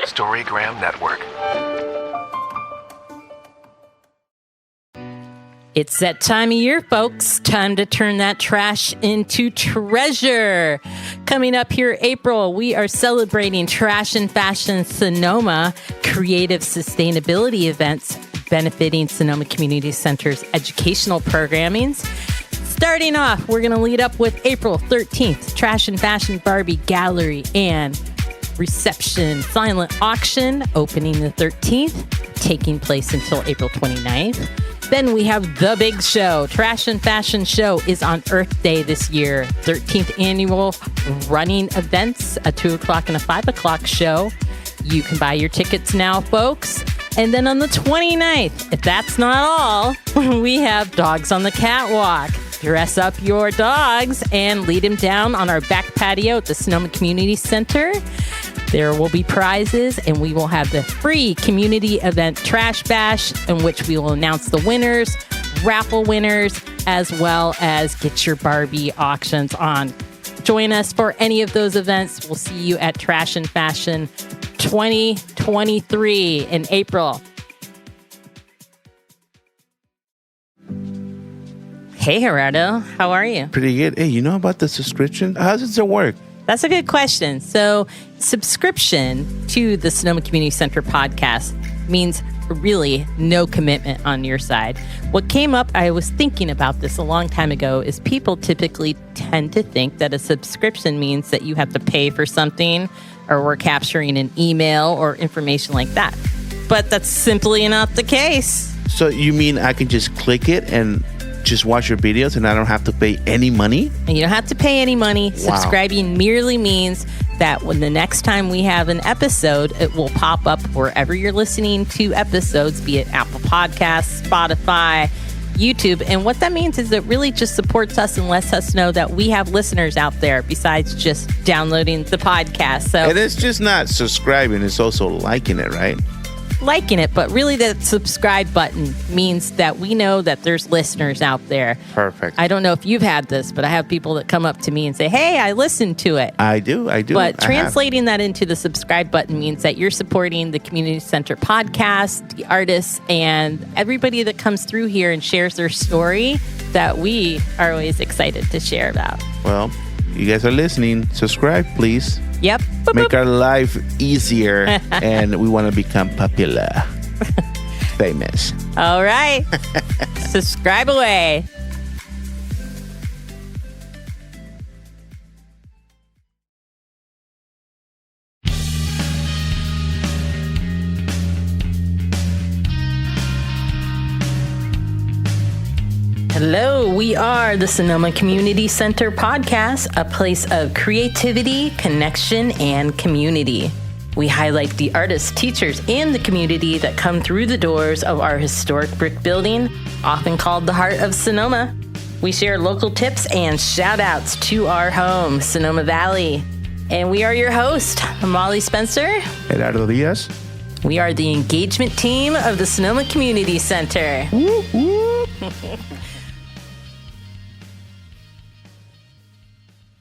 Storygram Network. It's that time of year, folks. Time to turn that trash into treasure. Coming up here, April, we are celebrating Trash and Fashion Sonoma creative sustainability events benefiting Sonoma Community Center's educational programmings. Starting off, we're going to lead up with April 13th, Trash and Fashion Barbie Gallery and Reception Silent Auction, opening the 13th, taking place until April 29th. Then we have the big show. Trash and Fashion Show is on Earth Day this year. 13th annual running events, a 2 o'clock and a 5 o'clock show. You can buy your tickets now, folks. And then on the 29th, if that's not all, we have Dogs on the Catwalk. Dress up your dogs and lead them down on our back patio at the Sonoma Community Center. There will be prizes, and we will have the free community event Trash Bash, in which we will announce the winners, raffle winners, as well as get your Barbie auctions on. Join us for any of those events. We'll see you at Trash and Fashion 2023 in April. Hey, Gerardo. How are you? Pretty good. Hey, you know about the subscription? How does it work? That's a good question. So, subscription to the Sonoma Community Center podcast means really no commitment on your side. What came up, I was thinking about this a long time ago, is people typically tend to think that a subscription means that you have to pay for something or we're capturing an email or information like that. But that's simply not the case. So you mean I can just click it and just watch your videos and I don't have to pay any money? And you don't have to pay any money. Wow. Subscribing merely means that when the next time we have an episode, it will pop up wherever you're listening to episodes, be it Apple Podcasts, Spotify, YouTube. And what that means is it really just supports us and lets us know that we have listeners out there besides just downloading the podcast. So, and it's just not subscribing, it's also liking it, right? Liking it, but really that subscribe button means that we know that there's listeners out there. Perfect. I don't know if you've had this, but I have people that come up to me and say, hey, I listened to it. I do. But translating that into the subscribe button means that you're supporting the Community Center podcast, the artists, and everybody that comes through here and shares their story that we are always excited to share about. Well, you guys are listening. Subscribe, please. Yep. Make our life easier, and we want to become popular, famous. All right. Subscribe away. Hello, we are the Sonoma Community Center podcast, a place of creativity, connection, and community. We highlight the artists, teachers, and the community that come through the doors of our historic brick building, often called the heart of Sonoma. We share local tips and shout outs to our home, Sonoma Valley. And we are your host, Molly Spencer. Gerardo Diaz. We are the engagement team of the Sonoma Community Center. Woo, woo.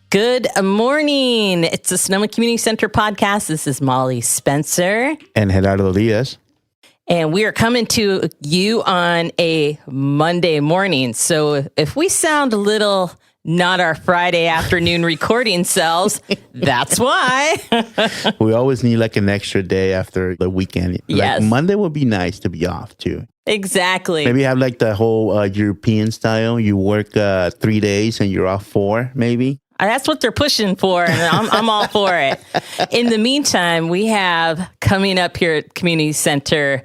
Good morning. It's the Sonoma Community Center podcast. This is Molly Spencer. And Gerardo Diaz. And we are coming to you on a Monday morning. So if we sound a little not our Friday afternoon recording selves, that's why. We always need like an extra day after the weekend. Yes. Like Monday would be nice to be off too. Exactly. Maybe have like the whole European style. You work 3 days and you're off 4, maybe. That's what they're pushing for, and I'm all for it. In the meantime, we have coming up here at Community Center,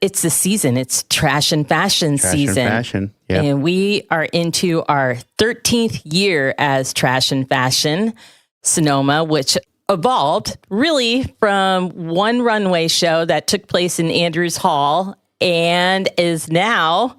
it's the season. It's Trash and Fashion season. And fashion, yep. And we are into our 13th year as Trash and Fashion Sonoma, which evolved really from one runway show that took place in Andrews Hall and is now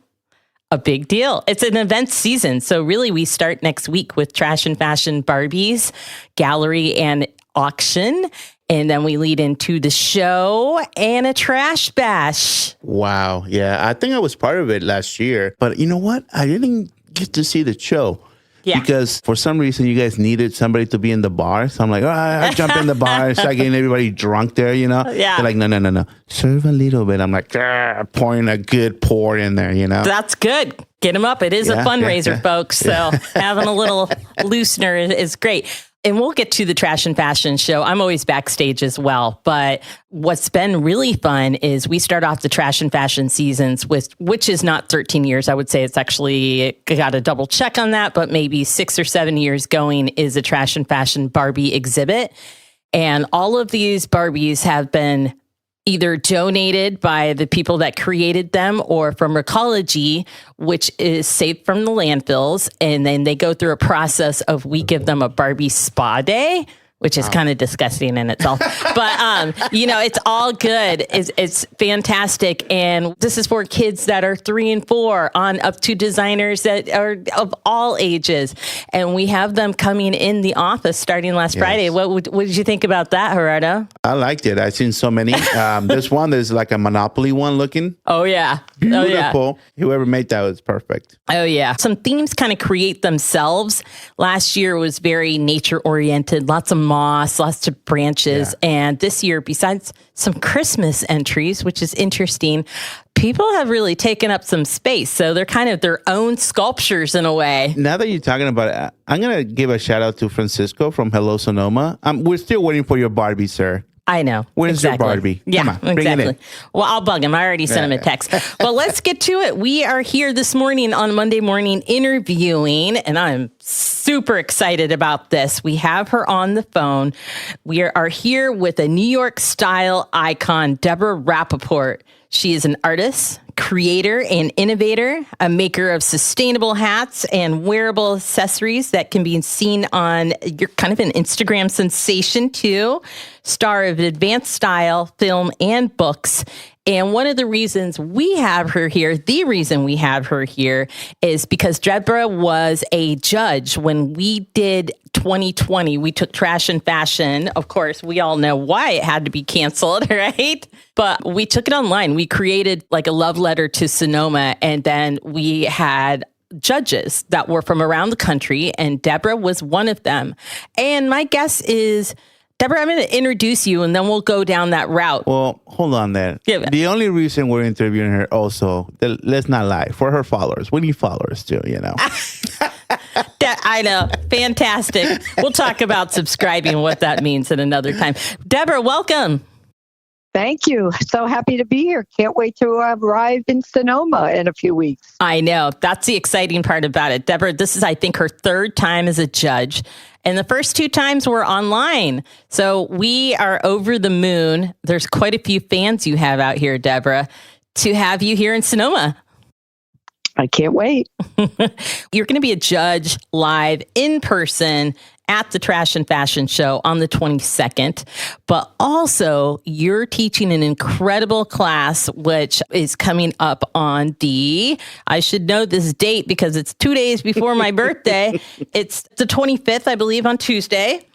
a big deal. It's an event season. So really we start next week with Trash and Fashion Barbies, Gallery and Auction. And then we lead into the show and a trash bash. Wow. Yeah. I think I was part of it last year. But you know what? I didn't get to see the show. Yeah. Because for some reason, you guys needed somebody to be in the bar. So I'm like, I jump in the bar, start getting everybody drunk there, Yeah. They're like, no. Serve a little bit. I'm like, pouring a good pour in there, That's good. Get them up. It is a fundraiser, folks. So having a little loosener is great. And we'll get to the Trash and Fashion show. I'm always backstage as well. But what's been really fun is we start off the Trash and Fashion seasons which is not 13 years. I would say it's actually, got to double check on that, but maybe 6 or 7 years going is a Trash and Fashion Barbie exhibit. And all of these Barbies have been either donated by the people that created them or from Recology, which is saved from the landfills. And then they go through a process of, we give them a Barbie spa day, which is kind of disgusting in itself. But, it's all good. It's fantastic. And this is for kids that are 3 and 4 on up to designers that are of all ages. And we have them coming in the office starting last Friday. What did you think about that, Gerardo? I liked it. I've seen so many. There's one that's like a Monopoly one looking. Oh, yeah. Beautiful. Oh, yeah. Whoever made that was perfect. Oh, yeah. Some themes kind of create themselves. Last year was very nature oriented, lots of moss, lots of branches. Yeah. And this year, besides some Christmas entries, which is interesting, people have really taken up some space. So they're kind of their own sculptures in a way. Now that you're talking about it, I'm going to give a shout out to Francisco from Hello Sonoma. We're still waiting for your Barbie, sir. I know. Where's your Barbie? Yeah, Come on, bring it in. Well, I'll bug him. I already sent him a text. Well, let's get to it. We are here this morning on Monday morning interviewing, and I'm super excited about this. We have her on the phone. We are here with a New York style icon, Debra Rapoport. She is an artist, creator, and innovator, a maker of sustainable hats and wearable accessories that can be seen on, you're kind of an Instagram sensation too, star of advanced style, film, and books. And one of the reasons we have her here, the reason we have her here is because Debra was a judge when we did 2020. We took Trash and Fashion. Of course, we all know why it had to be canceled, right? But we took it online. We created like a love letter to Sonoma, and then we had judges that were from around the country, and Debra was one of them. And my guess is, Debra, I'm going to introduce you, and then we'll go down that route. Well, hold on there. Yeah. The only reason we're interviewing her also, let's not lie, for her followers. We need followers too, I know. Fantastic. We'll talk about subscribing, what that means at another time. Debra, welcome. Thank you. So happy to be here. Can't wait to arrive in Sonoma in a few weeks. I know. That's the exciting part about it. Debra, this is, I think, her 3rd time as a judge. And the first 2 times were online. So we are over the moon. There's quite a few fans you have out here, Debra, to have you here in Sonoma. I can't wait. You're going to be a judge live in person at the Trash and Fashion show on the 22nd, but also you're teaching an incredible class, which is coming up on I should know this date because it's 2 days before my birthday. It's the 25th, I believe, on Tuesday.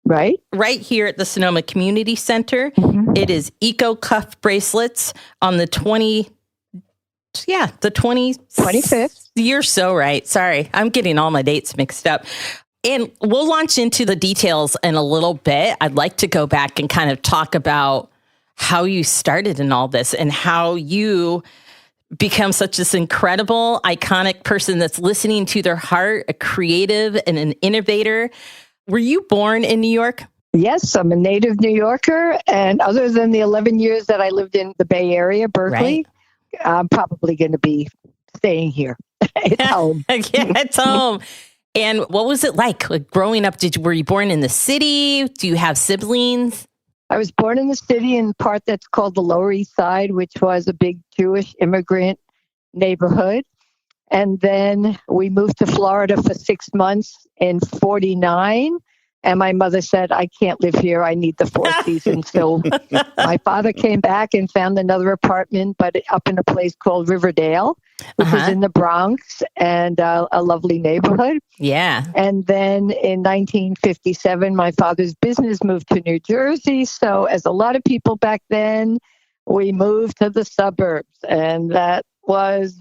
Right. Right here at the Sonoma Community Center. Mm-hmm. It is Eco Cuff Bracelets on the 25th. You're so right. Sorry. I'm getting all my dates mixed up. And we'll launch into the details in a little bit. I'd like to go back and kind of talk about how you started in all this and how you become such this incredible, iconic person that's listening to their heart, a creative and an innovator. Were you born in New York? Yes, I'm a native New Yorker. And other than the 11 years that I lived in the Bay Area, Berkeley, I'm probably going to be staying here. It's home. Yeah, it's home. And what was it like growing up? Were you born in the city? Do you have siblings? I was born in the city in part that's called the Lower East Side, which was a big Jewish immigrant neighborhood. And then we moved to Florida for 6 months in 1949. And my mother said, I can't live here. I need the 4 seasons. So my father came back and found another apartment, but up in a place called Riverdale, which is in the Bronx, and a lovely neighborhood. Yeah. And then in 1957, my father's business moved to New Jersey. So as a lot of people back then, we moved to the suburbs. And that was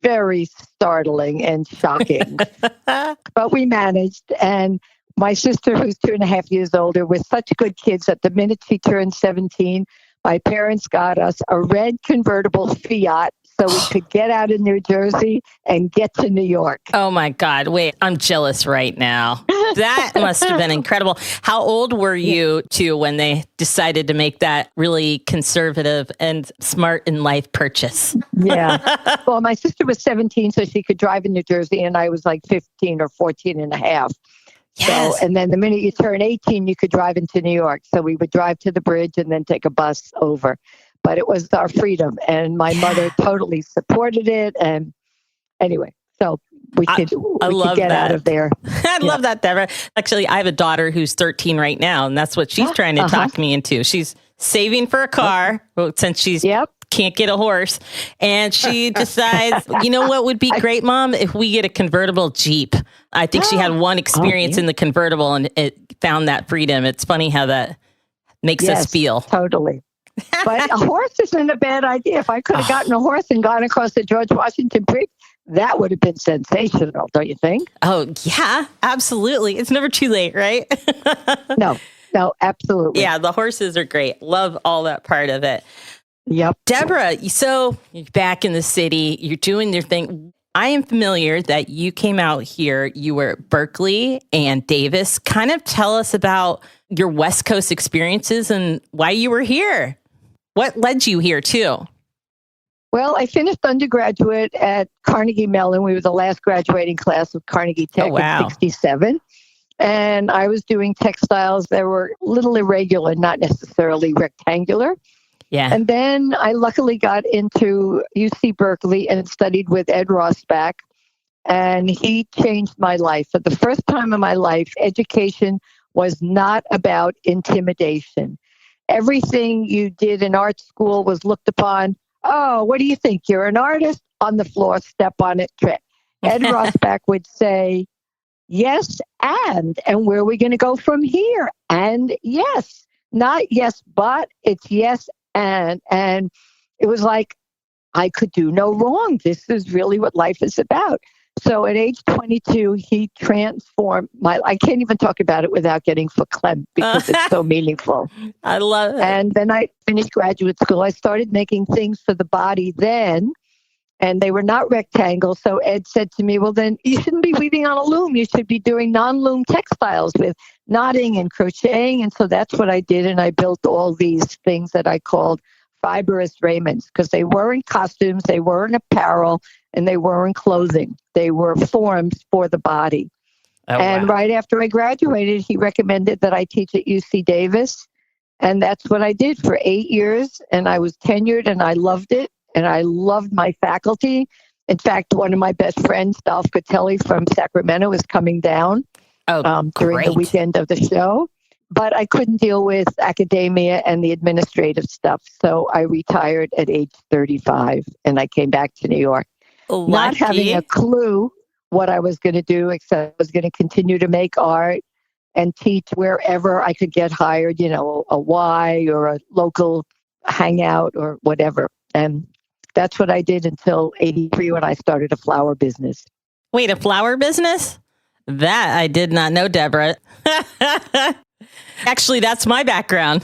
very startling and shocking. But we managed. And my sister, who's 2.5 years older, were such good kids that the minute she turned 17, my parents got us a red convertible Fiat so we could get out of New Jersey and get to New York. Oh my God. Wait, I'm jealous right now. That must have been incredible. How old were you two when they decided to make that really conservative and smart in life purchase? Yeah. Well, my sister was 17, so she could drive in New Jersey, and I was like 15 or 14 and a half. Yes. So, and then the minute you turn 18, you could drive into New York. So we would drive to the bridge and then take a bus over. But it was our freedom, and my mother totally supported it. And anyway, so we could get out of there. I love that, Debra. Actually, I have a daughter who's 13 right now, and that's what she's trying to talk me into. She's saving for a car since she's can't get a horse. And she decides, you know what would be great, Mom, if we get a convertible Jeep. I think she had one experience in the convertible and it found that freedom. It's funny how that makes us feel. Totally. But a horse isn't a bad idea. If I could have gotten a horse and gone across the George Washington Bridge, that would have been sensational, don't you think? Oh, yeah, absolutely. It's never too late, right? No, absolutely. Yeah, the horses are great. Love all that part of it. Yep. Debra, so you're back in the city. You're doing your thing. I am familiar that you came out here. You were at Berkeley and Davis. Kind of tell us about your West Coast experiences and why you were here. What led you here, too? Well, I finished undergraduate at Carnegie Mellon. We were the last graduating class of Carnegie Tech in 67. And I was doing textiles that were a little irregular, not necessarily rectangular. Yeah. And then I luckily got into UC Berkeley and studied with Ed Rosbach. And he changed my life. For the first time in my life, education was not about intimidation. Everything you did in art school was looked upon. Oh, what do you think? You're an artist? On the floor, step on it, trip. Ed Rosbach would say, yes, and where are we going to go from here? And yes, not yes, but it's yes, and it was like, I could do no wrong. This is really what life is about. So at age 22, he transformed I can't even talk about it without getting verklempt because it's so meaningful. I love it. And then I finished graduate school. I started making things for the body then, and they were not rectangles. So Ed said to me, well, then you shouldn't be weaving on a loom. You should be doing non-loom textiles with knotting and crocheting. And so that's what I did. And I built all these things that I called fibrous raiments because they weren't costumes, they weren't apparel, and they weren't clothing. They were forms for the body. Right after I graduated, he recommended that I teach at UC Davis. And that's what I did for 8 years. And I was tenured and I loved it. And I loved my faculty. In fact, one of my best friends, Dolph Catelli from Sacramento, is coming down during the weekend of the show. But I couldn't deal with academia and the administrative stuff. So I retired at age 35 and I came back to New York. Lucky. Not having a clue what I was going to do, except I was going to continue to make art and teach wherever I could get hired, a Y or a local hangout or whatever. And that's what I did until 83 when I started a flower business. Wait, a flower business? That I did not know, Debra. Actually, that's my background.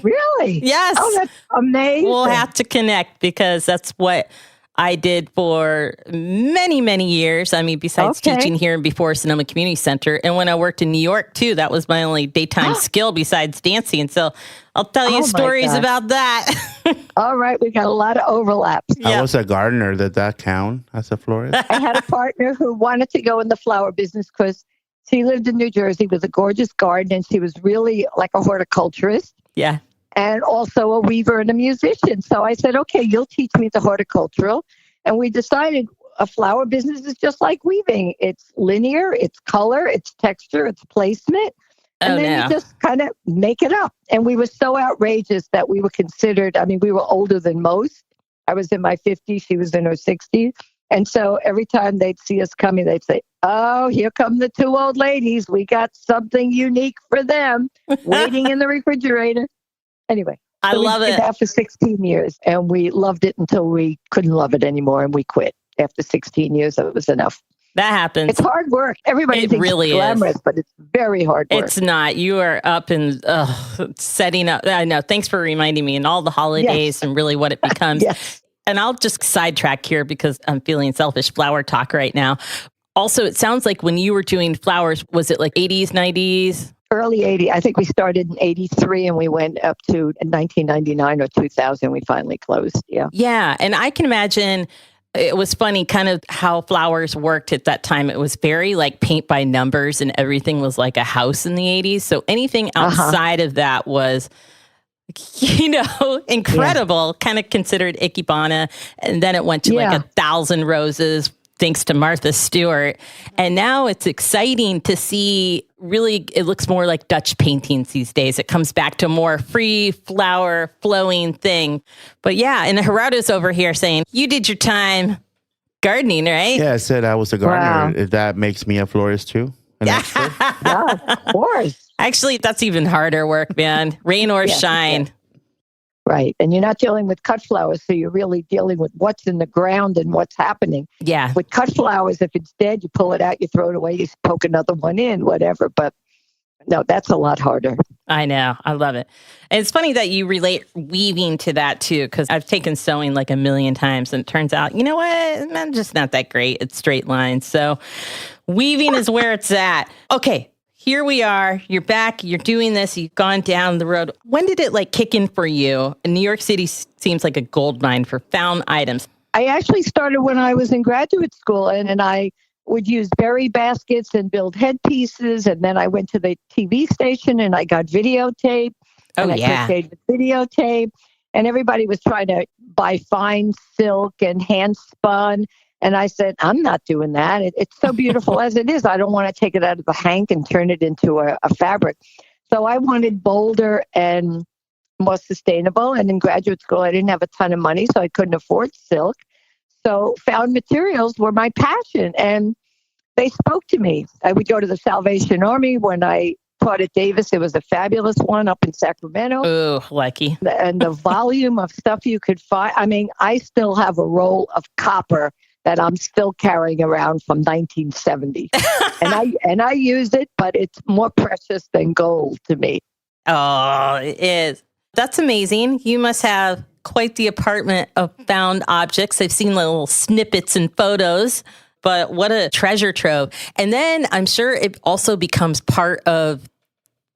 Really? Yes. Oh, that's amazing. We'll have to connect because that's what I did for many, many years. I mean, besides teaching here and before Sonoma Community Center. And when I worked in New York, too, that was my only daytime skill besides dancing. So I'll tell you stories about that. All right. We got a lot of overlaps. I was a gardener. Did that count as a florist? I had a partner who wanted to go in the flower business because she lived in New Jersey with a gorgeous garden and she was really like a horticulturist. Yeah. And also a weaver and a musician. So I said, okay, you'll teach me the horticultural. And we decided a flower business is just like weaving. It's linear, it's color, it's texture, it's placement. And you just kind of make it up. And we were so outrageous that we were considered, we were older than most. I was in my 50s, she was in her 60s. And so every time they'd see us coming, they'd say, oh, here come the two old ladies. We got something unique for them waiting in the refrigerator. Anyway, I love it. We did that for 16 years and we loved it until we couldn't love it anymore and we quit. after 16 years, it was enough. That happens. It's hard work. Everybody thinks really it's glamorous, but it's very hard work. It's not. You are up and setting up. I know. Thanks for reminding me, and all the holidays and really what it becomes. Yes. And I'll just sidetrack here because I'm feeling selfish flower talk right now. Also, it sounds like when you were doing flowers, was it like 80s, 90s? Early 80s. I think we started in 83 and we went up to 1999 or 2000. We finally closed. Yeah. Yeah. And I can imagine it was funny kind of how flowers worked at that time. It was very like paint by numbers and everything was like a house in the 80s. So anything outside of that was, incredible, kind of considered Ikebana. And then it went to like 1,000 roses, thanks to Martha Stewart. And now it's exciting to see, really, it looks more like Dutch paintings these days. It comes back to a more free flower flowing thing. But yeah, and Gerardo's over here saying, you did your time gardening, right? Yeah, I said I was a gardener. Wow. That makes me a florist too. Yeah, of course. Actually, that's even harder work, man. Rain or shine. Right. And you're not dealing with cut flowers, so you're really dealing with what's in the ground and what's happening. Yeah. With cut flowers, if it's dead, you pull it out, you throw it away, you poke another one in, whatever. But no, that's a lot harder. I know. I love it. And it's funny that you relate weaving to that too, because I've taken sewing like a million times and it turns out, you know what? I'm just not that great at straight lines. So weaving is where it's at. Okay. Here we are. You're back. You're doing this. You've gone down the road. When did it like kick in for you? New York City seems like a gold mine for found items. I actually started when I was in graduate school, and I would use berry baskets and build headpieces. And then I went to the TV station and I got videotape. Oh, and I crocheted videotape. And everybody was trying to buy fine silk and hand spun. And I said, I'm not doing that. It's so beautiful as it is. I don't want to take it out of the hank and turn it into a fabric. So I wanted bolder and more sustainable. And in graduate school, I didn't have a ton of money, so I couldn't afford silk. So found materials were my passion. And they spoke to me. I would go to the Salvation Army when I taught at Davis. It was a fabulous one up in Sacramento. Oh, lucky. And the volume of stuff you could find. I mean, I still have a roll of copper that I'm still carrying around from 1970. and I use it, but it's more precious than gold to me. Oh, it is. That's amazing. You must have quite the apartment of found objects. I've seen little snippets and photos, but what a treasure trove. And then I'm sure it also becomes part of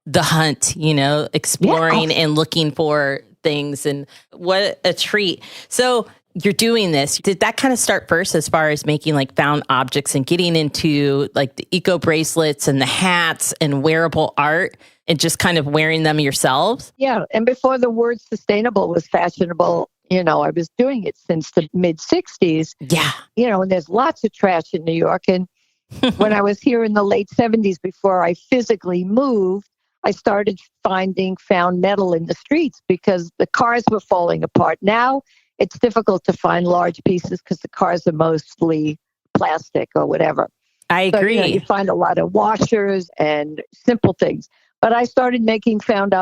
the hunt, exploring and looking for things. And what a treat. So you're doing this. Did that kind of start first as far as making like found objects and getting into like the eco bracelets and the hats and wearable art and just kind of wearing them yourselves? Yeah. And before the word sustainable was fashionable, I was doing it since the mid 60s. Yeah. And there's lots of trash in New York. And when I was here in the late 70s, before I physically moved, I started finding found metal in the streets because the cars were falling apart. Now, it's difficult to find large pieces because the cars are mostly plastic or whatever. I agree. So, you find a lot of washers and simple things. But I started making found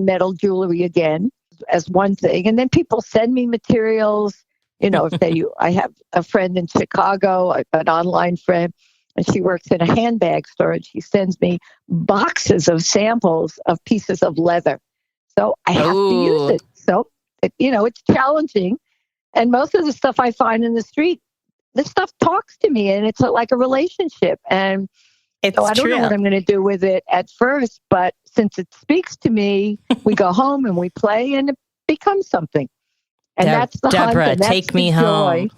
metal jewelry again as one thing. And then people send me materials. I have a friend in Chicago, an online friend, and she works in a handbag store. And she sends me boxes of samples of pieces of leather. So I have to use it. So it's challenging. And most of the stuff I find in the street, this stuff talks to me and it's like a relationship. And so I don't know what I'm going to do with it at first, but since it speaks to me, we go home and we play and it becomes something. And that's the Debra, hunt. And that's take me home.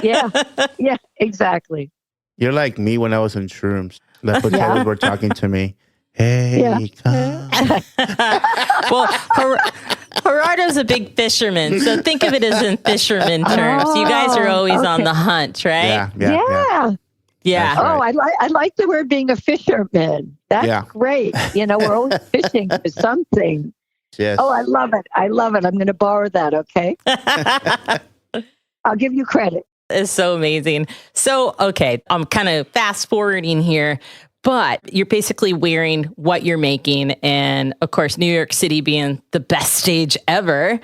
Yeah, exactly. You're like me when I was in shrooms. The potatoes were talking to me. Hey, come. Well, Gerardo's a big fisherman, so think of it as in fisherman terms. You guys are always on the hunt, right? Yeah. Oh, right. I like the word being a fisherman. That's great. We're always fishing for something. Yes. Oh, I love it. I'm going to borrow that, okay? I'll give you credit. It's so amazing. So, okay, I'm kind of fast forwarding here. But you're basically wearing what you're making. And of course, New York City being the best stage ever.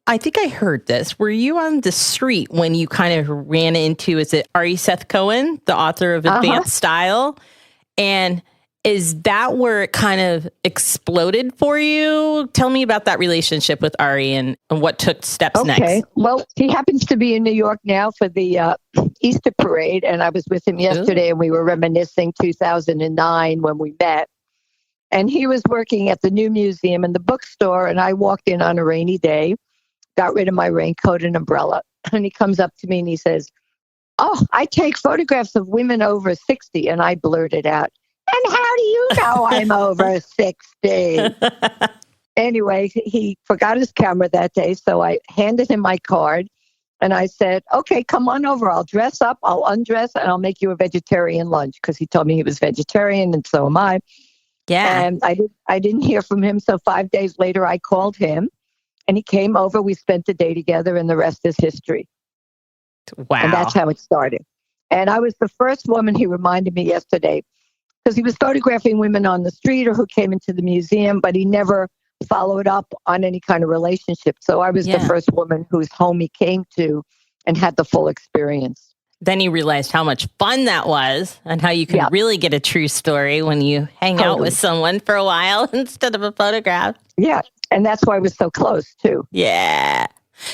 I think I heard this. Were you on the street when you kind of ran into, is it Ari Seth Cohen, the author of Advanced Style? And is that where it kind of exploded for you? Tell me about that relationship with Ari and what took steps next. Okay. Well, he happens to be in New York now for the Easter parade, and I was with him yesterday, and we were reminiscing 2009 when we met. And he was working at the new museum in the bookstore, and I walked in on a rainy day, got rid of my raincoat and umbrella, and he comes up to me and he says, "Oh, I take photographs of women over 60." And I blurted out, "And how do you know I'm over 60? Anyway, he forgot his camera that day, so I handed him my card, and I said, "Okay, come on over. I'll dress up, I'll undress, and I'll make you a vegetarian lunch," because he told me he was vegetarian, and so am I. Yeah. And I didn't hear from him. So 5 days later, I called him and he came over. We spent the day together and the rest is history. Wow. And that's how it started. And I was the first woman, he reminded me yesterday, because he was photographing women on the street or who came into the museum, but he never followed up on any kind of relationship. So I was the first woman whose home he came to and had the full experience. Then you realized how much fun that was and how you can really get a true story when you hang out with someone for a while instead of a photograph. Yeah. And that's why we're so close, too. Yeah.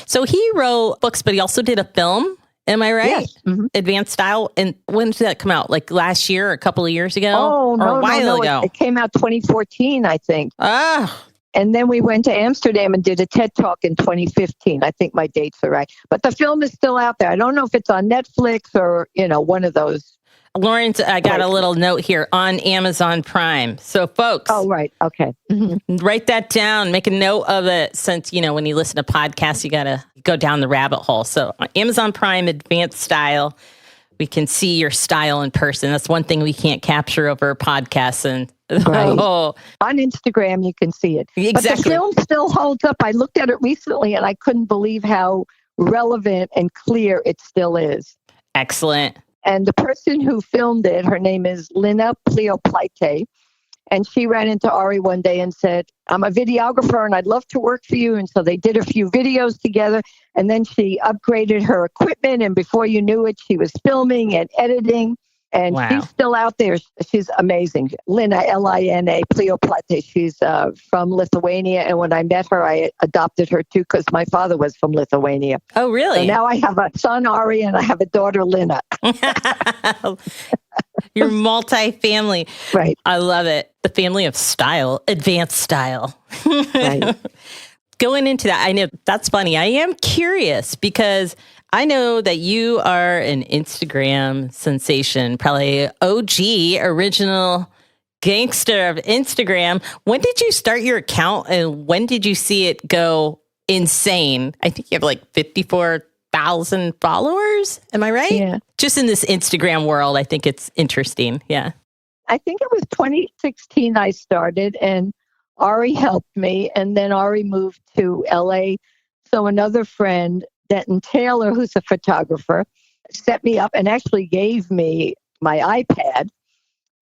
So he wrote books, but he also did a film. Am I right? Yes. Mm-hmm. Advanced Style. And when did that come out? Like last year or a couple of years ago? Oh, no, or a while ago? It came out 2014, I think. Oh. And then we went to Amsterdam and did a TED Talk in 2015. I think my dates are right. But the film is still out there. I don't know if it's on Netflix or, one of those. Lawrence, I got a little note here on Amazon Prime. So, folks. Oh, right. Okay. Mm-hmm. Write that down. Make a note of it since, when you listen to podcasts, you got to go down the rabbit hole. So, on Amazon Prime, Advanced Style. We can see your style in person. That's one thing we can't capture over a podcast. And on Instagram, you can see it. Exactly. But the film still holds up. I looked at it recently and I couldn't believe how relevant and clear it still is. Excellent. And the person who filmed it, her name is Lina Pleoplite. And she ran into Ari one day and said, "I'm a videographer and I'd love to work for you." And so they did a few videos together. And then she upgraded her equipment. And before you knew it, she was filming and editing. And she's still out there. She's amazing. Lina, Lina, Pleoplite. She's from Lithuania. And when I met her, I adopted her too because my father was from Lithuania. Oh, really? So now I have a son, Ari, and I have a daughter, Lina. You're multi-family. Right. I love it. The family of style, advanced style. Right. Going into that, I know that's funny. I am curious because I know that you are an Instagram sensation, probably OG, original gangster of Instagram. When did you start your account and when did you see it go insane? I think you have like 54,000 followers. Am I right? Yeah. Just in this Instagram world, I think it's interesting. Yeah. I think it was 2016 I started and Ari helped me. And then Ari moved to LA. So another friend, Denton Taylor, who's a photographer, set me up and actually gave me my iPad.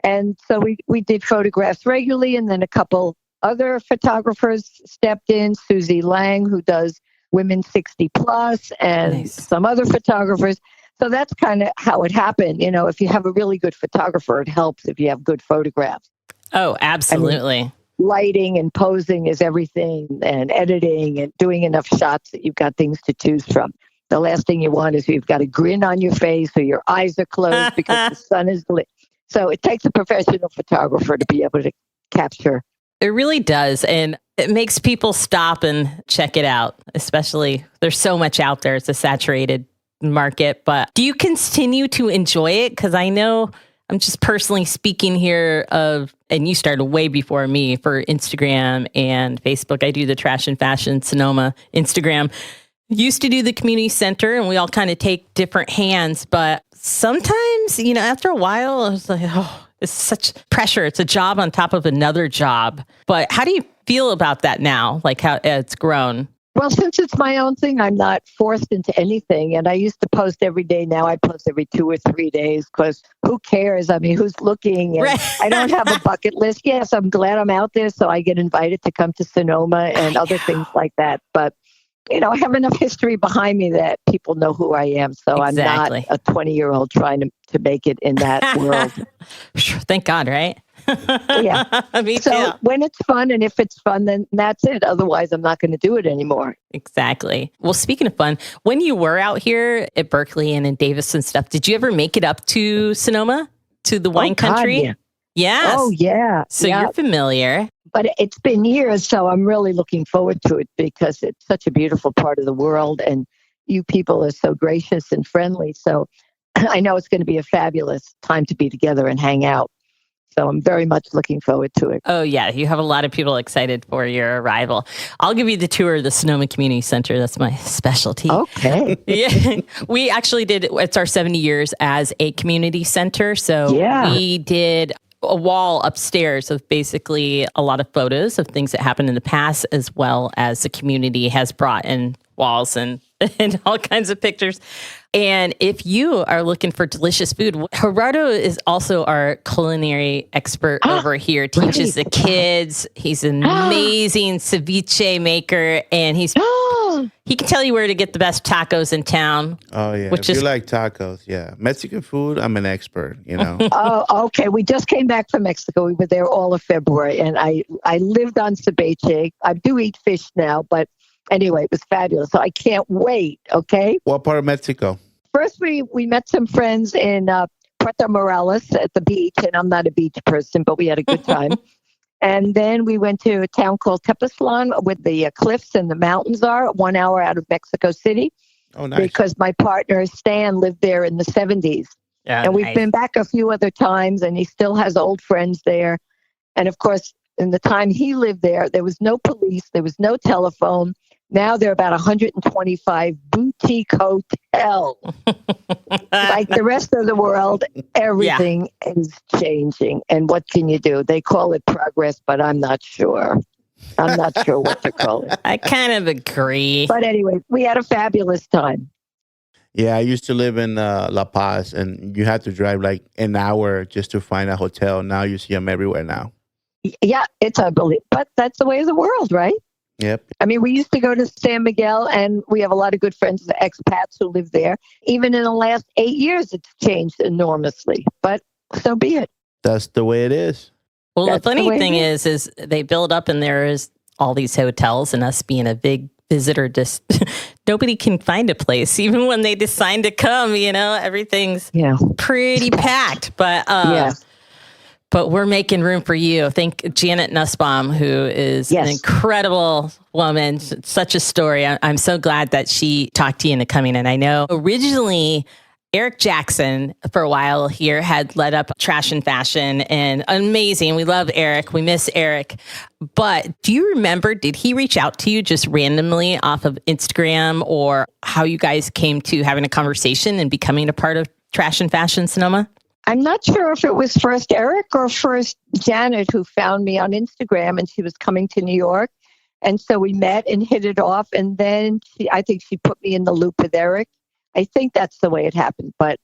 And so we did photographs regularly. And then a couple other photographers stepped in, Susie Lang, who does women 60 plus, and some other photographers. So that's kind of how it happened. If you have a really good photographer, it helps if you have good photographs. Oh, absolutely. I mean, lighting and posing is everything, and editing and doing enough shots that you've got things to choose from. The last thing you want is you've got a grin on your face or your eyes are closed because the sun is lit. So it takes a professional photographer to be able to capture. It really does. And it makes people stop and check it out, especially there's so much out there. It's a saturated market. But do you continue to enjoy it? Because I know I'm just personally speaking here and you started way before me for Instagram and Facebook. I do the Trash and Fashion Sonoma Instagram. Used to do the community center and we all kind of take different hands. But sometimes, after a while, I was like, oh, it's such pressure. It's a job on top of another job. But how do you feel about that now? Like how it's grown? Well, since it's my own thing, I'm not forced into anything. And I used to post every day. Now I post every 2 or 3 days because who cares? I mean, who's looking? And I don't have a bucket list. Yes, I'm glad I'm out there. So I get invited to come to Sonoma and other things like that. But I have enough history behind me that people know who I am. So Exactly. I'm not a 20-year-old trying to make it in that world. Thank God, right? Yeah. Me So too. when it's fun, and if it's fun, then that's it. Otherwise, I'm not going to do it anymore. Exactly. Well, speaking of fun, when you were out here at Berkeley and in Davis and stuff, did you ever make it up to Sonoma, to the wine country? Yeah. Yes. Oh, yeah. So yeah. you're familiar. But it's been years, so I'm really looking forward to it because it's such a beautiful part of the world, and you people are so gracious and friendly. So I know it's going to be a fabulous time to be together and hang out. So I'm very much looking forward to it. Oh, yeah. You have a lot of people excited for your arrival. I'll give you the tour of the Sonoma Community Center. That's my specialty. Okay. Yeah. We actually it's our 70 years as a community center. So we did a wall upstairs of basically a lot of photos of things that happened in the past, as well as the community has brought in walls and all kinds of pictures. And if you are looking for delicious food, Gerardo is also our culinary expert over here, teaches the kids. He's an amazing ceviche maker, and he can tell you where to get the best tacos in town. Oh, yeah. If you like tacos, yeah. Mexican food, I'm an expert, Oh, okay. We just came back from Mexico. We were there all of February, and I lived on ceviche. I do eat fish now, but anyway, it was fabulous. So I can't wait, okay? What part of Mexico? First, we met some friends in Puerto Morelos at the beach, and I'm not a beach person, but we had a good time. And then we went to a town called Tepoztlan, where the cliffs and the mountains are, 1 hour out of Mexico City. Oh, nice. Because my partner, Stan, lived there in the 70s. Yeah, and we've been back a few other times, and he still has old friends there. And of course, in the time he lived there, there was no police, there was no telephone. Now there are about 125 boutique hotels. Like the rest of the world, everything is changing. And what can you do? They call it progress, but I'm not sure. I'm not sure what to call it. I kind of agree. But anyway, we had a fabulous time. Yeah, I used to live in La Paz, and you had to drive like an hour just to find a hotel. Now you see them everywhere now. Yeah, it's unbelievable. But that's the way of the world, right? Yep. I mean, we used to go to San Miguel, and we have a lot of good friends, the expats who live there. Even in the last 8 years, it's changed enormously. But so be it. That's the way it is. Well, That's the funny the way thing it is they build up, and there is all these hotels, and us being a big visitor, just nobody can find a place. Even when they decide to come, everything's pretty packed. But But we're making room for you. Thank Janet Nussbaum, who is an incredible woman. Such a story. I'm so glad that she talked to you into coming in. I know originally Eric Jackson, for a while here, had led up Trash and Fashion, and amazing. We love Eric. We miss Eric. But do you remember, did he reach out to you just randomly off of Instagram, or how you guys came to having a conversation and becoming a part of Trash and Fashion Sonoma? I'm not sure if it was first Eric or first Janet who found me on Instagram, and she was coming to New York. And so we met and hit it off. And then I think she put me in the loop with Eric. I think that's the way it happened, but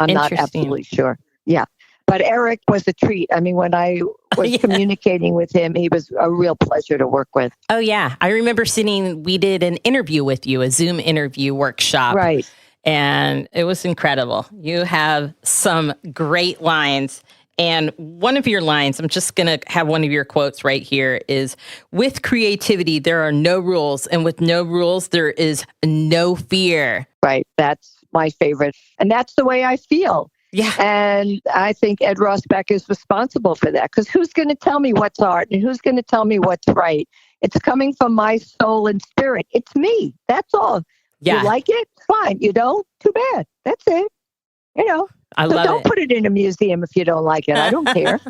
I'm not absolutely sure. Yeah. But Eric was a treat. I mean, when I was communicating with him, he was a real pleasure to work with. Oh, yeah. I remember we did an interview with you, a Zoom interview workshop. Right. And it was incredible. You have some great lines. And one of your lines, I'm just going to have one of your quotes right here, is, with creativity, there are no rules. And with no rules, there is no fear. Right. That's my favorite. And that's the way I feel. Yeah. And I think Ed Rosbeck is responsible for that, because who's going to tell me what's art and who's going to tell me what's right? It's coming from my soul and spirit. It's me. That's all. Yeah. You like it? Fine. You don't? Too bad. That's it. I love don't put it in a museum if you don't like it. I don't care.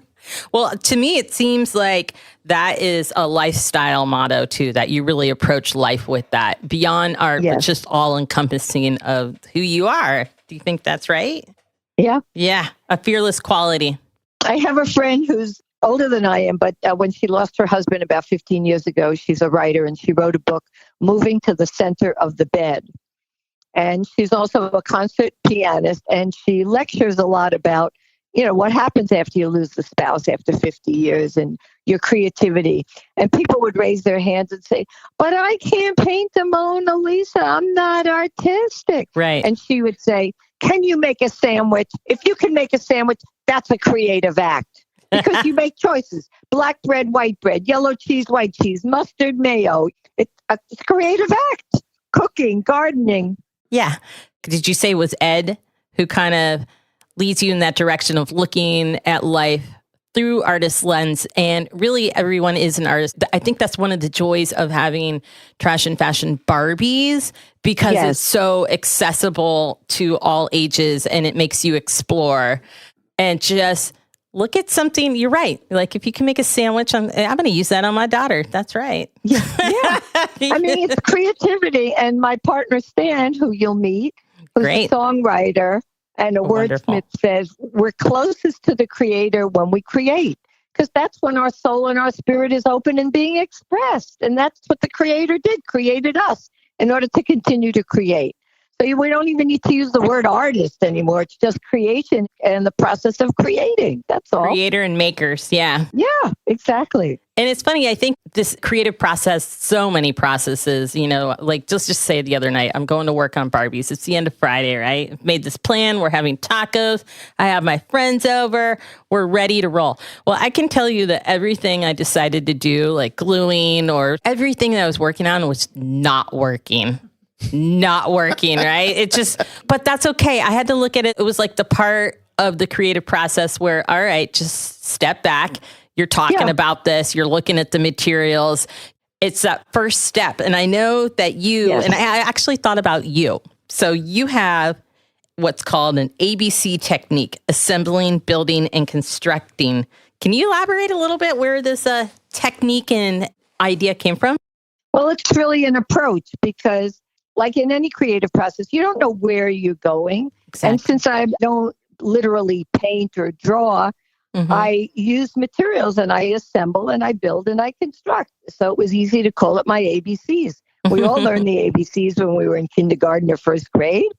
Well, to me, it seems like that is a lifestyle motto, too, that you really approach life with that. Beyond art, but just all encompassing of who you are. Do you think that's right? Yeah. Yeah. A fearless quality. I have a friend who's older than I am, but when she lost her husband about 15 years ago, she's a writer, and she wrote a book, Moving to the Center of the Bed. And she's also a concert pianist, and she lectures a lot about, what happens after you lose the spouse after 50 years and your creativity. And people would raise their hands and say, but I can't paint the Mona Lisa. I'm not artistic. Right. And she would say, can you make a sandwich? If you can make a sandwich, that's a creative act. Because you make choices. Black bread, white bread, yellow cheese, white cheese, mustard, mayo. It's a creative act. Cooking, gardening. Yeah. Did you say it was Ed who kind of leads you in that direction of looking at life through artist lens? And really everyone is an artist. I think that's one of the joys of having Trash and Fashion Barbies, because it's so accessible to all ages and it makes you explore and just look at something. You're right. Like if you can make a sandwich, I'm going to use that on my daughter. That's right. Yeah. I mean, it's creativity. And my partner, Stan, who you'll meet, who's a songwriter and a wordsmith, says we're closest to the creator when we create, because that's when our soul and our spirit is open and being expressed. And that's what the creator did, created us in order to continue to create. So we don't even need to use the word artist anymore. It's just creation and the process of creating. That's all. Creator and makers. Yeah. Yeah, exactly. And it's funny. I think this creative process, so many processes, like just say the other night, I'm going to work on Barbies. It's the end of Friday, right? I've made this plan. We're having tacos. I have my friends over. We're ready to roll. Well, I can tell you that everything I decided to do, like gluing or everything that I was working on, was not working. Right? But that's okay. I had to look at it. It was like the part of the creative process where, all right, just step back. You're talking about this. You're looking at the materials. It's that first step. And I know that and I actually thought about you. So you have what's called an ABC technique, assembling, building, and constructing. Can you elaborate a little bit where this technique and idea came from? Well, it's really an approach, because like in any creative process, you don't know where you're going. Exactly. And since I don't literally paint or draw, I use materials and I assemble and I build and I construct. So it was easy to call it my ABCs. We all learned the ABCs when we were in kindergarten or first grade.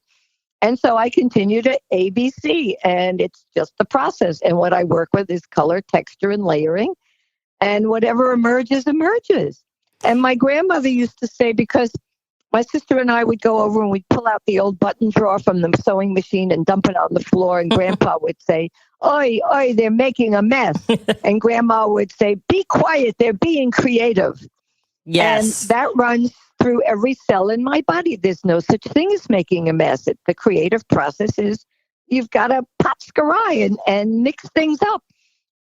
And so I continue to ABC, and it's just the process. And what I work with is color, texture, and layering. And whatever emerges, emerges. And my grandmother used to say, because my sister and I would go over and we'd pull out the old button drawer from the sewing machine and dump it on the floor. And Grandpa would say, oi, oi, they're making a mess. And Grandma would say, be quiet, they're being creative. Yes. And that runs through every cell in my body. There's no such thing as making a mess. The creative process is you've got to pot scry and mix things up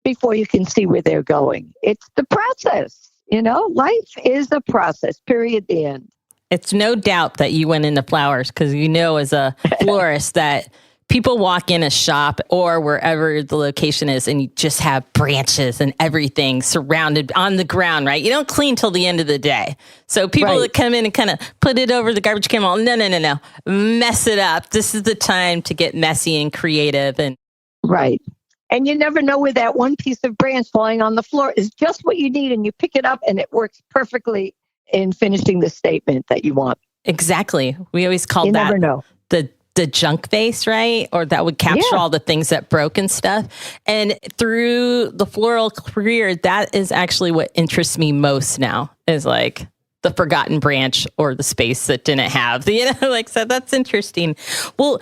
before you can see where they're going. It's the process. Life is a process, period, the end. It's no doubt that you went into flowers, because as a florist that people walk in a shop or wherever the location is and you just have branches and everything surrounded on the ground, right? You don't clean till the end of the day. So people that come in and kind of put it over the garbage can, no, mess it up. This is the time to get messy and creative. Right. And you never know where that one piece of branch falling on the floor is just what you need, and you pick it up and it works perfectly in finishing the statement that you want. Exactly. We always called that never know. the junk vase, right? Or that would capture all the things that broke and stuff. And through the floral career, that is actually what interests me most now, is like the forgotten branch or the space that didn't have, so that's interesting. Well,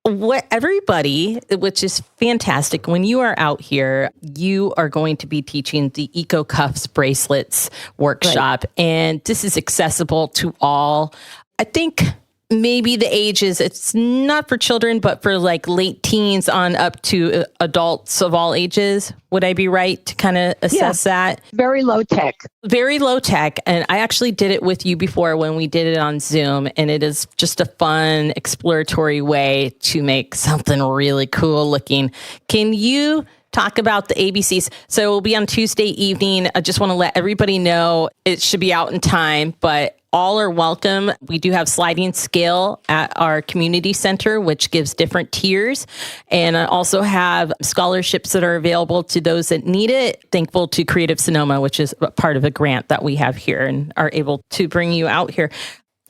what everybody, which is fantastic, when you are out here, you are going to be teaching the Eco Cuffs bracelets workshop, and this is accessible to all. I think maybe the ages, it's not for children, but for like late teens on up to adults of all ages. Would I be right to kind of assess that? Very low tech. Very low tech. And I actually did it with you before when we did it on Zoom. And it is just a fun, exploratory way to make something really cool looking. Can you talk about the ABCs? So it will be on Tuesday evening. I just want to let everybody know it should be out in time, but all are welcome. We do have sliding scale at our community center, which gives different tiers. And I also have scholarships that are available to those that need it. Thankful to Creative Sonoma, which is part of a grant that we have here and are able to bring you out here.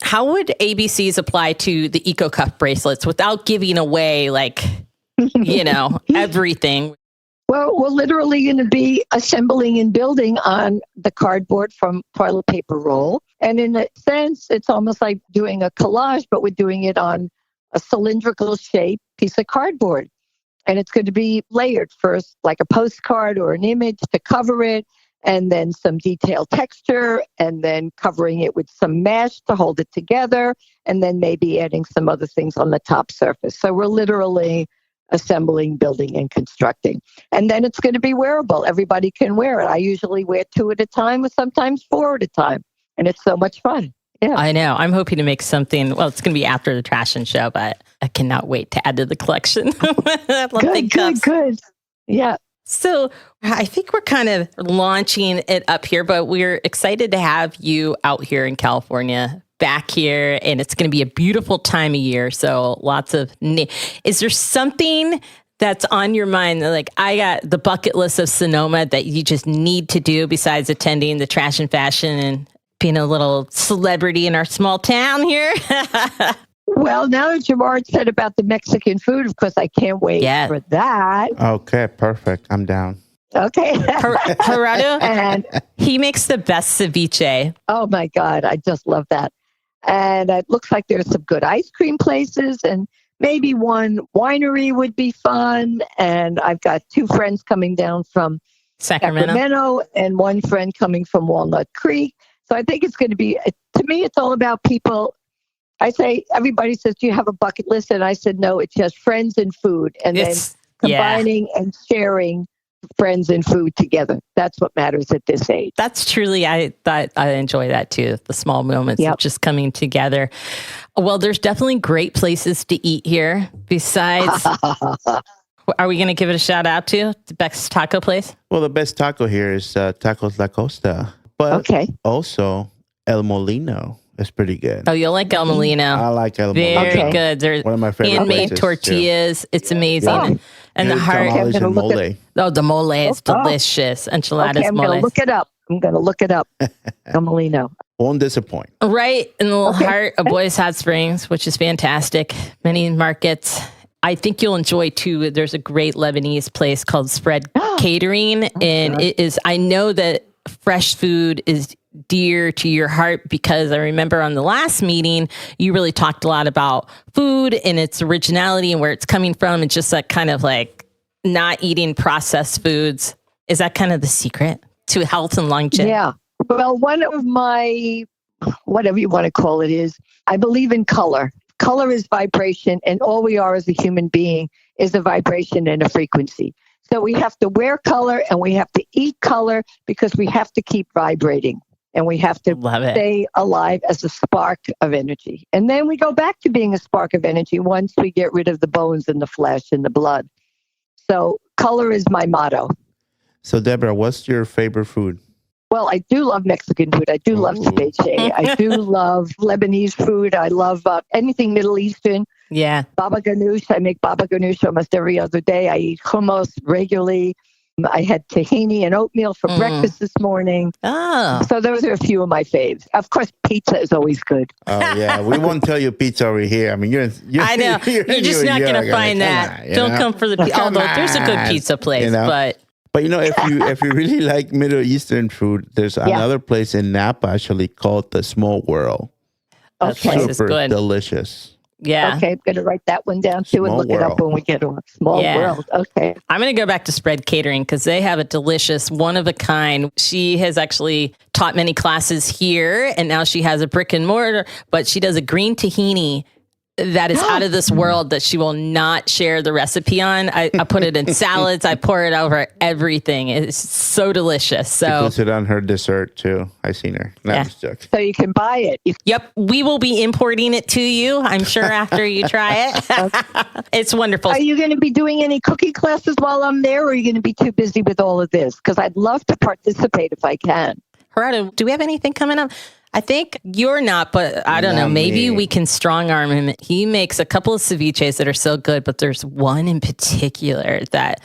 How would ABCs apply to the Eco Cuff bracelets without giving away like everything. Well, we're literally going to be assembling and building on the cardboard from toilet paper roll. And in a sense, it's almost like doing a collage, but we're doing it on a cylindrical shaped piece of cardboard. And it's going to be layered first, like a postcard or an image to cover it, and then some detailed texture, and then covering it with some mesh to hold it together, and then maybe adding some other things on the top surface. So we're literally assembling, building, and constructing. And then it's going to be wearable. Everybody can wear it. I usually wear 2 at a time, or sometimes 4 at a time. And it's so much fun. Yeah. I know. I'm hoping to make something. Well, it's going to be after the trash and show, but I cannot wait to add to the collection. Good. Yeah. So I think we're kind of launching it up here, but we're excited to have you out here in California, back here, and it's going to be a beautiful time of year. So lots of, is there something that's on your mind that, like, I got the bucket list of Sonoma that you just need to do besides attending the trash and fashion and being a little celebrity in our small town here? Well, now that Jamar said about the Mexican food, of course, I can't wait for that. Okay, perfect. I'm down. Okay. Gerardo, and he makes the best ceviche. Oh, my God. I just love that. And it looks like there's some good ice cream places, and maybe one winery would be fun. And I've got 2 friends coming down from Sacramento and one friend coming from Walnut Creek. So I think it's going to be, to me, it's all about people. I say, everybody says, do you have a bucket list? And I said, no, it's just friends and food. And then combining and sharing friends and food together. That's what matters at this age. That's truly, I enjoy that too. The small moments of just coming together. Well, there's definitely great places to eat here. Besides, are we going to give it a shout out to the best taco place? Well, the best taco here is Tacos La Costa. But also El Molino is pretty good. Oh, you'll like El Molino. I like El Molino. Very good. They're one of my favorite handmade tortillas. Too. It's amazing. Yeah. And the heart. And mole. The mole is delicious. Enchiladas I'm mole. going to look it up. El Molino. Won't disappoint. Right in the little heart of Boys Hot Springs, which is fantastic. Many markets. I think you'll enjoy too. There's a great Lebanese place called Spread Catering. And it is, I know that fresh food is dear to your heart because I remember on the last meeting, you really talked a lot about food and its originality and where it's coming from. And just that kind of like not eating processed foods. Is that kind of the secret to health and longevity? Yeah. Well, one of my, whatever you want to call it is, I believe in color. Color is vibration, and all we are as a human being is a vibration and a frequency. So we have to wear color and we have to eat color because we have to keep vibrating and we have to stay alive as a spark of energy. And then we go back to being a spark of energy once we get rid of the bones and the flesh and the blood. So color is my motto. So Debra, what's your favorite food? Well, I do love Mexican food. I do love ceviche. I do love Lebanese food. I love anything Middle Eastern. Yeah. Baba ganoush. I make baba ganoush almost every other day. I eat hummus regularly. I had tahini and oatmeal for breakfast this morning. Oh. So those are a few of my faves. Of course, pizza is always good. Oh, yeah. We won't tell you pizza over here. I mean, you're I know. You're just not going to find that. Don't come for the pizza. Although there's a good pizza place, But if you really like Middle Eastern food, there's another place in Napa actually called the Small World. Okay. Super delicious. Yeah. Okay, I'm going to write that one down too and look it up when we get on. Small World. Okay. I'm going to go back to Spread Catering because they have a delicious, one of a kind. She has actually taught many classes here and now she has a brick and mortar, but she does a green tahini that is out of this world that she will not share the recipe on. I put it in salads. I pour it over everything. It's so delicious. So she puts it on her dessert too. I seen her. Just joking. So you can buy it. Yep. We will be importing it to you, I'm sure, after you try it. It's wonderful. Are you going to be doing any cooking classes while I'm there, or are you going to be too busy with all of this? Because I'd love to participate if I can. Gerardo, do we have anything coming up? I think you're not, but I don't know. Maybe we can strong arm him. He makes a couple of ceviches that are so good, but there's one in particular that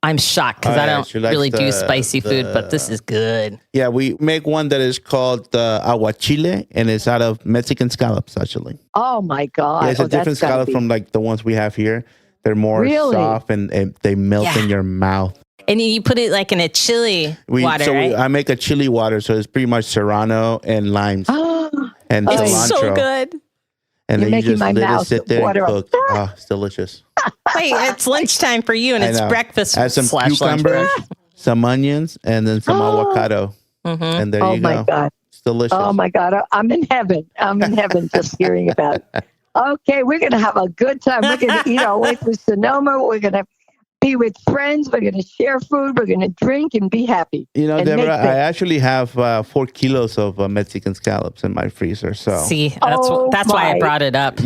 I'm shocked because I don't really do spicy food, but this is good. Yeah, we make one that is called aguachile, and it's out of Mexican scallops, actually. Oh, my God. Yeah, it's a different scallop from like the ones we have here. They're more Really? soft and they melt in your mouth. And you put it like in a chili water, right? I make a chili water, so it's pretty much serrano and limes and cilantro. It's so good. And You're then you making just my let it mouth sit there and water up. cook. Oh, it's delicious. Wait, it's lunchtime for you, and I it's know. breakfast. Add some /lunch cucumbers, break. some onions, and then some avocado. And there Oh you my go. God. It's delicious. Oh my God. I'm in heaven. I'm in heaven just hearing about it. Okay, we're going to have a good time. We're going to eat our way through Sonoma. We're going to be with friends. We're going to share food. We're going to drink and be happy. You know, and Debra, I actually have 4 kilos of Mexican scallops in my freezer. So See, that's why I brought it up.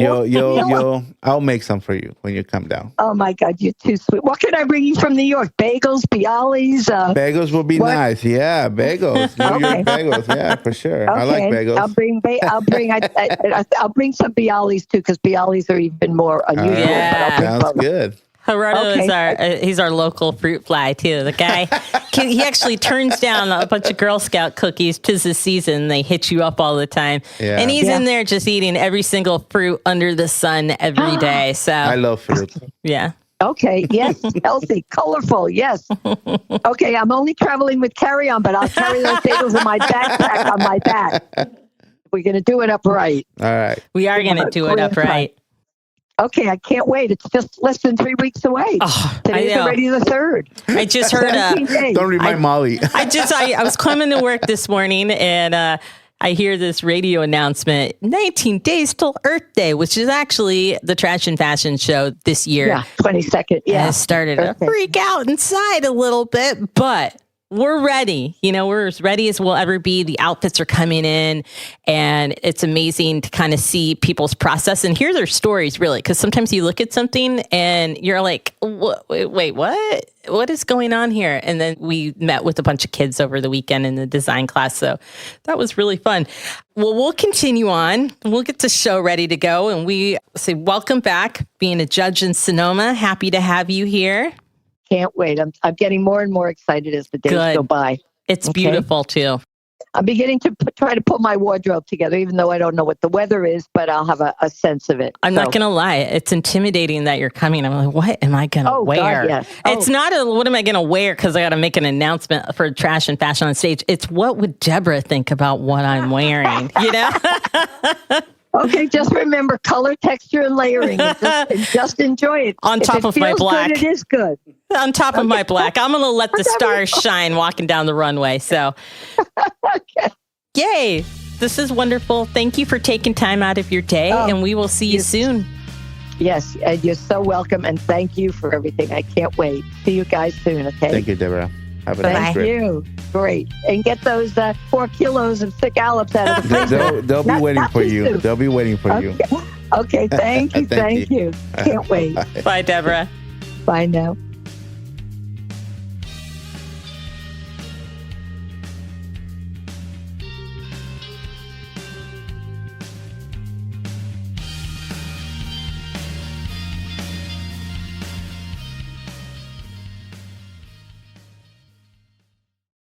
I'll make some for you when you come down. Oh my God, you're too sweet. What can I bring you from New York? Bagels, bialys? Bagels will be nice. Yeah, bagels. New York bagels. Yeah, for sure. Okay. I like bagels. I'll bring some bialys too, because bialys are even more unusual. Yeah. Sounds good. Gerardo is he's our local fruit fly too. The guy, he actually turns down a bunch of Girl Scout cookies 'tis the season. They hit you up all the time. Yeah. And he's in there just eating every single fruit under the sun every day. So I love fruit. Yeah. Okay, yes, healthy, colorful, yes. Okay, I'm only traveling with carry-on, but I'll carry those bagels in my backpack on my back. We're going to do it upright. All right. We are going to do it upright. Okay, I can't wait. It's just less than 3 weeks away. Oh, Today's already the 3rd. I just heard 17 days. Don't remind Molly. I was coming to work this morning and I hear this radio announcement, 19 days till Earth Day, which is actually the Trash and Fashion show this year. Yeah, 22nd. Yeah. And I started to freak out inside a little bit, but we're ready. You know, we're as ready as we'll ever be. The outfits are coming in and it's amazing to kind of see people's process and hear their stories, really. Because sometimes you look at something and you're like, wait, what? What is going on here? And then we met with a bunch of kids over the weekend in the design class. So that was really fun. Well, we'll continue on. We'll get the show ready to go. And we say, welcome back, being a judge in Sonoma. Happy to have you here. Can't wait. I'm getting more and more excited as the days go by. It's beautiful too. I'm beginning to try to put my wardrobe together, even though I don't know what the weather is, but I'll have a sense of it. I'm not going to lie. It's intimidating that you're coming. I'm like, what am I going to wear? God, yes. It's not what am I going to wear because I got to make an announcement for Trash and Fashion on stage. It's what would Debra think about what I'm wearing, you know? Okay, just remember color, texture, and layering. And just enjoy it. On top of my black. Good, it is good. On top of my black. I'm going to let the stars shine walking down the runway. So, Okay. Yay. This is wonderful. Thank you for taking time out of your day, and we will see you soon. Yes, and you're so welcome, and thank you for everything. I can't wait. See you guys soon, okay? Thank you, Debra. Have a nice trip. Thank you. Great. And get those 4 kilos of scallops out of the freezer. They'll be waiting for you. They'll be waiting for you. Okay, thank you. Thank you. Can't wait. Bye, Debra. Bye now.